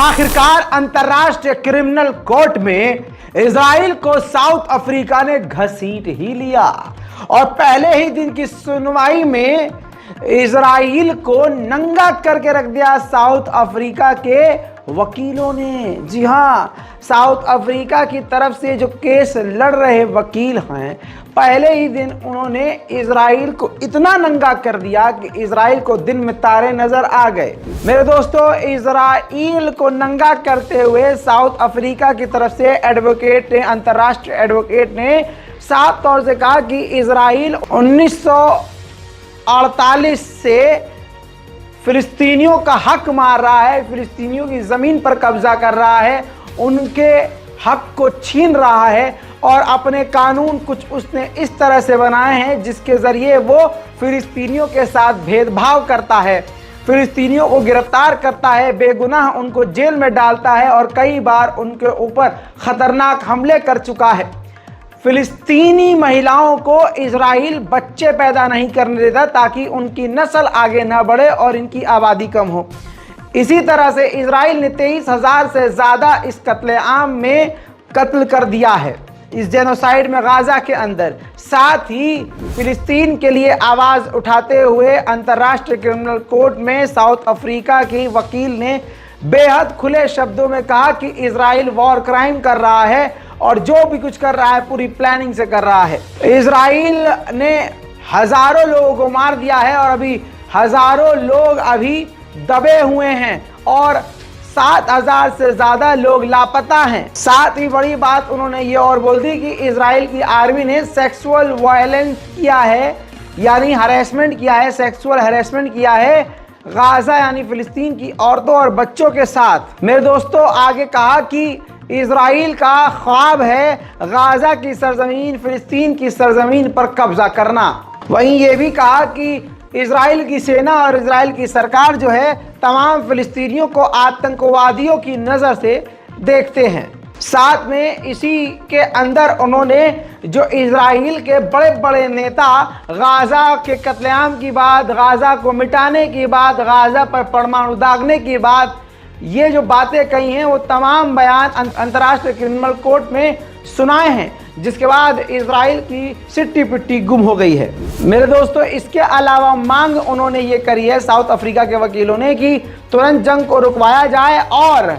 आखिरकार अंतर्राष्ट्रीय criminal court में इजराइल को साउथ अफ्रीका ने घसीट ही लिया और पहले ही दिन की सुनवाई में इजराइल को नंगा करके रख दिया साउथ अफ्रीका के वकीलों ने। जी हां, साउथ अफ्रीका की तरफ से जो केस लड़ रहे वकील हैं, पहले ही दिन उन्होंने इजराइल को इतना नंगा कर दिया कि इजराइल को दिन में तारे नजर आ गए। मेरे दोस्तों, इजराइल को नंगा करते हुए साउथ अफ्रीका की तरफ से एडवोकेट ने, अंतर्राष्ट्रीय एडवोकेट ने साफ तौर से कहा कि इजराइल 1948 से फिलिस्तीनियों का हक मार रहा है, फिलिस्तीनियों की ज़मीन पर कब्जा कर रहा है, उनके हक को छीन रहा है और अपने कानून कुछ उसने इस तरह से बनाए हैं जिसके ज़रिए वो फिलिस्तीनियों के साथ भेदभाव करता है, फिलिस्तीनियों को गिरफ्तार करता है, बेगुनाह उनको जेल में डालता है और कई बार उनके ऊपर ख़तरनाक हमले कर चुका है। फिलिस्तीनी महिलाओं को इजराइल बच्चे पैदा नहीं करने देता ताकि उनकी नस्ल आगे ना बढ़े और इनकी आबादी कम हो। इसी तरह से इजराइल ने 23,000 से ज़्यादा इस कत्लेआम में कत्ल कर दिया है, इस जेनोसाइड में गाज़ा के अंदर। साथ ही फिलिस्तीन के लिए आवाज़ उठाते हुए अंतर्राष्ट्रीय क्रिमिनल कोर्ट में साउथ अफ्रीका की वकील ने बेहद खुले शब्दों में कहा कि इजराइल वॉर क्राइम कर रहा है और जो भी कुछ कर रहा है पूरी प्लानिंग से कर रहा है। इजराइल ने हजारों लोगों को मार दिया है और अभी हजारों लोग अभी दबे हुए हैं और 7,000 से ज़्यादा लोग लापता हैं। साथ ही बड़ी बात उन्होंने ये और बोल दी कि इजराइल की आर्मी ने सेक्सुअल वायलेंस किया है, यानी हरेसमेंट किया है, सेक्सुअल हरेसमेंट किया है गाज़ा यानी फिलिस्तीन की औरतों और बच्चों के साथ। मेरे दोस्तों, आगे कहा कि इजराइल का ख्वाब है गाज़ा की सरजमीन, फिलिस्तीन की सरजमीन पर कब्जा करना। वहीं ये भी कहा कि इजराइल की सेना और इजराइल की सरकार जो है तमाम फिलिस्तीनियों को आतंकवादियों की नज़र से देखते हैं। साथ में इसी के अंदर उन्होंने जो इजराइल के बड़े बड़े नेता गाज़ा के कत्लेआम की बात, गाज़ा को मिटाने की बात, गाज़ा पर परमाणु दागने की बात, ये जो बातें कही हैं वो तमाम बयान अंतर्राष्ट्रीय क्रिमिनल कोर्ट में सुनाए हैं, जिसके बाद इजराइल की सिट्टी पिट्टी गुम हो गई है। मेरे दोस्तों, इसके अलावा मांग उन्होंने ये करी है साउथ अफ्रीका के वकीलों ने कि तुरंत जंग को रुकवाया जाए और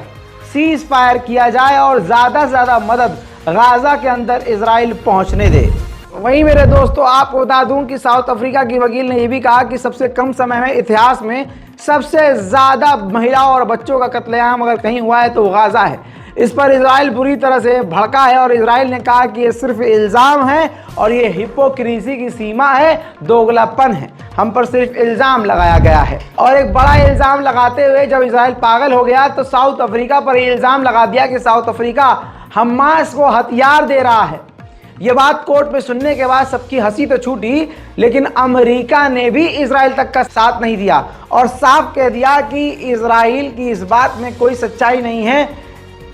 सीज फायर किया जाए और ज़्यादा से ज़्यादा मदद गाज़ा के अंदर इजराइल पहुँचने दे। वहीं मेरे दोस्तों, आपको बता दूं कि साउथ अफ्रीका की वकील ने यह भी कहा कि सबसे कम समय में इतिहास में सबसे ज़्यादा महिलाओं और बच्चों का कत्लेआम अगर कहीं हुआ है तो गाज़ा है। इस पर इजराइल बुरी तरह से भड़का है और इजराइल ने कहा कि ये सिर्फ इल्ज़ाम है और ये हिपोक्रेसी की सीमा है, दोगलापन है, हम पर सिर्फ इल्ज़ाम लगाया गया है। और एक बड़ा इल्ज़ाम लगाते हुए जब इजराइल पागल हो गया तो साउथ अफ्रीका पर इल्ज़ाम लगा दिया कि साउथ अफ्रीका हमास को हथियार दे रहा है। ये बात कोर्ट में सुनने के बाद सबकी हंसी तो छूटी, लेकिन अमेरिका ने भी इजराइल तक का साथ नहीं दिया और साफ कह दिया कि इजराइल की इस बात में कोई सच्चाई नहीं है।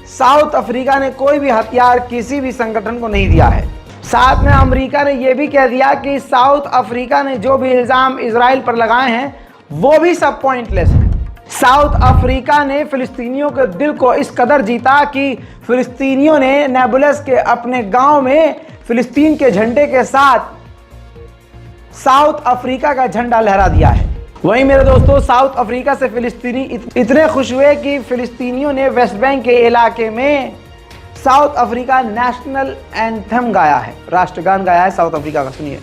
साउथ अफ्रीका ने कोई भी हथियार किसी भी संगठन को नहीं दिया है। साथ में अमेरिका ने यह भी कह दिया कि साउथ अफ्रीका ने जो भी इल्ज़ाम इजराइल पर लगाए हैं वो भी सब पॉइंटलेस है। साउथ अफ्रीका ने फिलिस्तीनियों के दिल को इस कदर जीता कि फिलिस्तीनियों ने नेबुलस के अपने गांव में फिलिस्तीन के झंडे के साथ साउथ अफ्रीका का झंडा लहरा दिया है। वहीं मेरे दोस्तों, साउथ अफ्रीका से फिलिस्तीनी इतने खुश हुए कि फिलिस्तीनियों ने वेस्ट बैंक के इलाके में साउथ अफ्रीका नेशनल एंथम गाया है, राष्ट्रगान गाया है साउथ अफ्रीका का। सुनिए।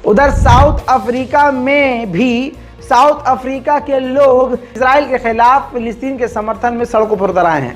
उधर साउथ अफ्रीका में भी साउथ अफ्रीका के लोग इजराइल के खिलाफ फिलिस्तीन के समर्थन में सड़कों पर उतर आए हैं।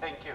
Thank you.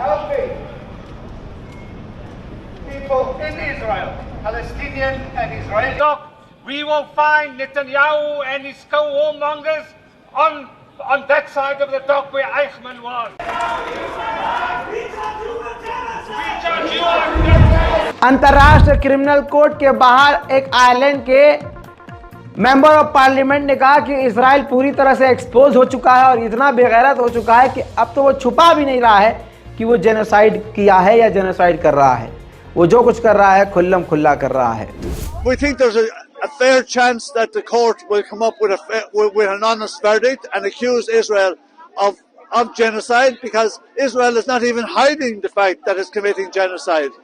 Help me. People in Israel, Palestinian and Israeli. We will find Netanyahu and his co-warmongers on that side of the dock where Eichmann was. अंतर्राष्ट्रीय क्रिमिनल कोर्ट के बाहर एक आयरलैंड के मेंबर ऑफ पार्लियामेंट ने कहा कि Israel पूरी तरह से एक्सपोज हो चुका है और इतना बेगैरत हो चुका है कि अब तो वो छुपा भी नहीं रहा है कि वो जेनोसाइड किया है या जेनोसाइड कर रहा है। वो जो कुछ कर रहा है खुल्लम खुल्ला कर रहा है। We think there's a fair chance that the court will come up with an honest verdict and accuse Israel of genocide, because Israel is not even hiding the fact that it's committing genocide.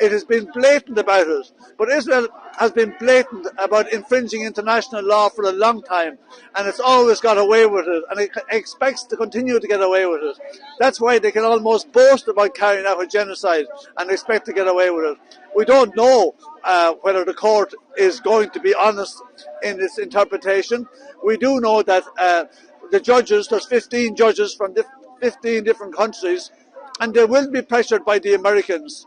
It has been blatant about it. But Israel has been blatant about infringing international law for a long time, and it's always got away with it, and it expects to continue to get away with it. That's why they can almost boast about carrying out a genocide and expect to get away with it. We don't know whether the court is going to be honest in its interpretation. We do know that the judges, there's 15 judges from 15 different countries, and they will be pressured by the Americans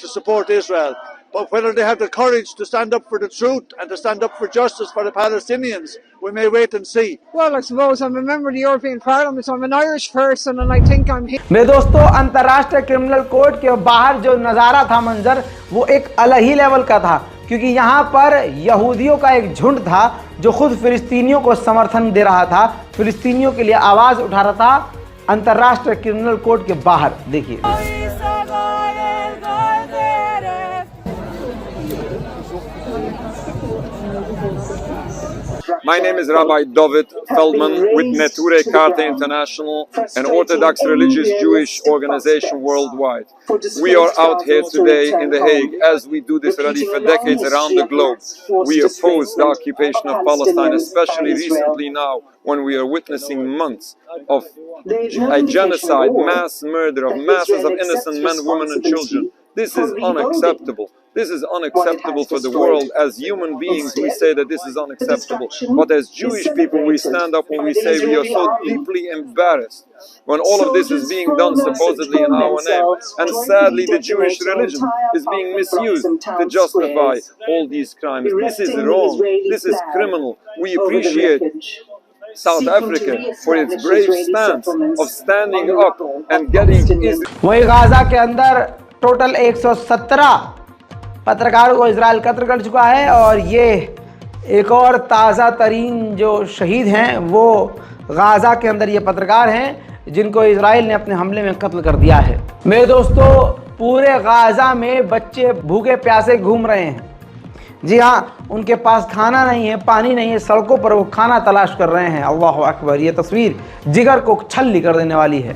to support Israel. But whether they have the courage to stand up for the truth and to stand up for justice for the Palestinians, we may wait and see. Well, I suppose I'm a member of the European Parliament, so I'm an Irish person, and I think I'm here. मेरे दोस्तों, अंतर्राष्ट्रीय criminal court के बाहर जो नज़ारा था, मंजर, वो एक अलग ही लेवल का था, क्योंकि यहाँ पर यहूदियों का एक झुंड था जो खुद फिलिस्तीनियों को समर्थन दे रहा था, फिलिस्तीनियों के लिए आवाज़ उठा रहा था। अंतर्राष्ट्रीय क्रिमिनल कोर्ट के बाहर देखिए। My name is Rabbi David Feldman with Neture Karte International, an Orthodox religious Jewish organization worldwide. We are out here today in The Hague, as we do this already for decades around the globe. We oppose the occupation of Palestine, especially recently now when we are witnessing months of a genocide, mass murder of masses of innocent men, women and children. This is unacceptable. This is unacceptable for the world. As human beings, we say that this is unacceptable. But as Jewish people, we stand up and we say we are so deeply embarrassed when all of this is being done supposedly in our name. And sadly, the Jewish religion is being misused to justify all these crimes. This is wrong. This is criminal. We appreciate South Africa for its brave stance of standing up and getting Israel. वही Gaza के अंदर total 117 पत्रकारों को Israel कत्ल कर चुका है, और ये एक और ताज़ा तरीन जो शहीद हैं वो गाज़ा के अंदर ये पत्रकार हैं जिनको इजराइल ने अपने हमले में कत्ल कर दिया है। मेरे दोस्तों, पूरे गाज़ा में बच्चे भूखे प्यासे घूम रहे हैं। जी हाँ, उनके पास खाना नहीं है, पानी नहीं है, सड़कों पर वो खाना तलाश कर रहे हैं। अल्लाह अकबर, ये तस्वीर जिगर को छल्ली कर देने वाली है।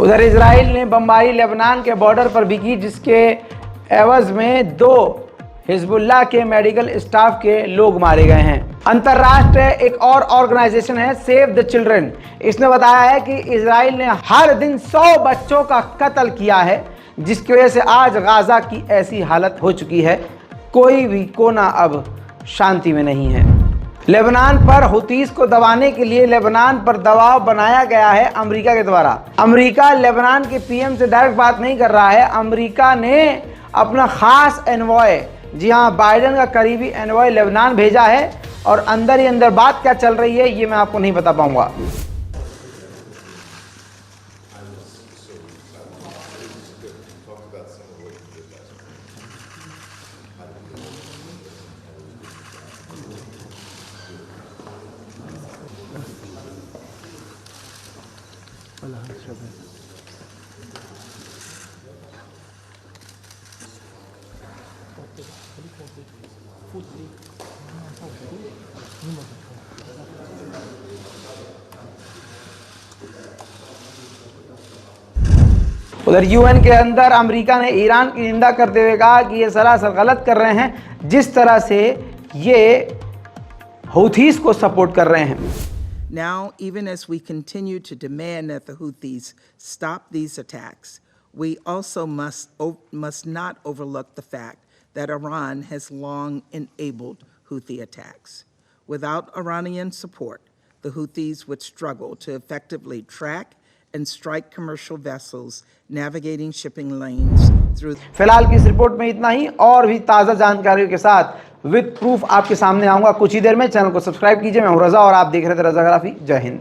उधर इजराइल ने बमबारी लेबनान के बॉर्डर पर भी की, जिसके एवज में 2 हिजबुल्लाह के मेडिकल स्टाफ के लोग मारे गए हैं। अंतर्राष्ट्रीय एक और ऑर्गेनाइजेशन है सेव द चिल्ड्रन, इसने बताया है कि इजराइल ने हर दिन 100 बच्चों का कत्ल किया है, जिसकी वजह से आज गाजा की ऐसी हालत हो चुकी है, कोई भी कोना अब शांति में नहीं है। लेबनान पर हुतीस को दबाने के लिए लेबनान पर दबाव बनाया गया है अमेरिका के द्वारा। अमेरिका लेबनान के पीएम से डायरेक्ट बात नहीं कर रहा है, अमेरिका ने अपना खास एनवॉय, जी हाँ, बाइडेन का करीबी एनवॉय लेबनान भेजा है, और अंदर ही अंदर बात क्या चल रही है ये मैं आपको नहीं बता पाऊंगा। उधर यूएन के अंदर अमेरिका ने ईरान की निंदा करते हुए कहा कि ये सरासर गलत कर रहे हैं जिस तरह से ये हूथीस को सपोर्ट कर रहे हैं। Now, even as we continue to demand that the Houthis stop these attacks, we also must not overlook the fact that Iran has long enabled Houthi attacks. Without Iranian support, the Houthis would struggle to effectively track and strike commercial vessels navigating shipping lanes through. फिलहाल की इस report में इतना ही, और भी ताज़ा जानकारियों के साथ विद प्रूफ आपके सामने आऊँगा कुछ ही देर में। चैनल को सब्सक्राइब कीजिए। मैं हूं रज़ा और आप देख रहे थे रज़ाग्राफी। जय हिंद।